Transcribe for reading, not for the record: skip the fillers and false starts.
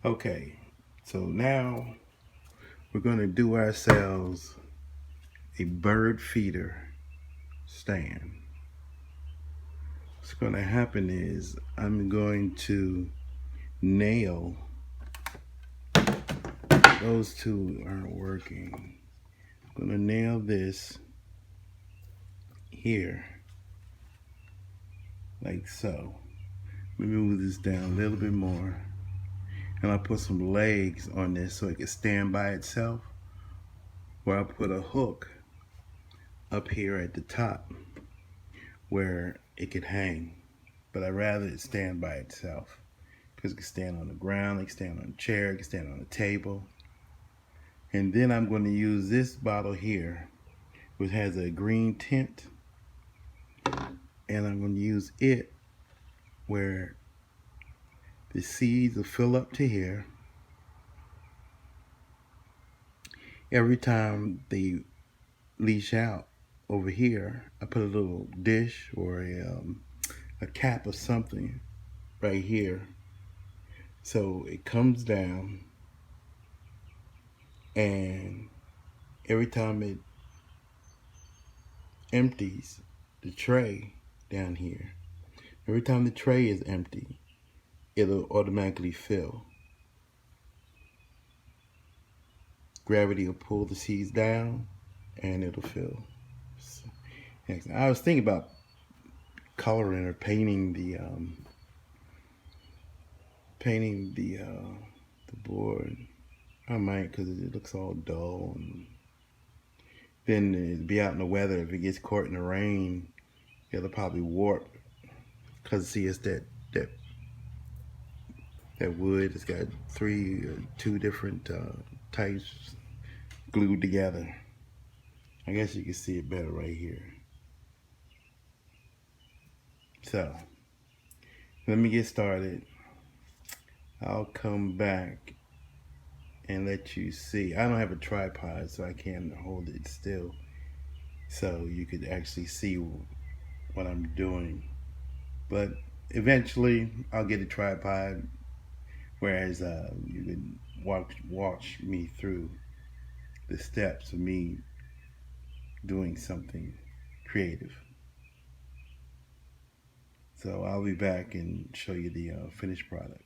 Okay, so now we're going to do ourselves a bird feeder stand. What's going to happen is I'm going to nail, those two aren't working. I'm going to nail this here, like so. Let me move this down a little bit more. And I'll put some legs on this so it can stand by itself. Where I'll put a hook up here at the top where it could hang. But I'd rather it stand by itself. Because it can stand on the ground, it can stand on a chair, it can stand on a table. And then I'm going to use this bottle here, which has a green tint. And I'm going to use it where the seeds will fill up to here. Every time they leash out over here, I put a little dish or a cap of something right here. So it comes down, and every time it empties the tray down here, every time the tray is empty, it'll automatically fill. Gravity will pull the seeds down and it'll fill. So, I was thinking about coloring or painting the board. I might, because it looks all dull, and then it'd be out in the weather. If it gets caught in the rain, it'll probably warp. Because see, it's that wood. It's got two different types glued together. I guess you can see it better right here. So let me get started. I'll come back and let you see. I don't have a tripod, so I can't hold it still, so you could actually see what I'm doing. But eventually I'll get a tripod, whereas you can watch me through the steps of me doing something creative. So I'll be back and show you the finished product.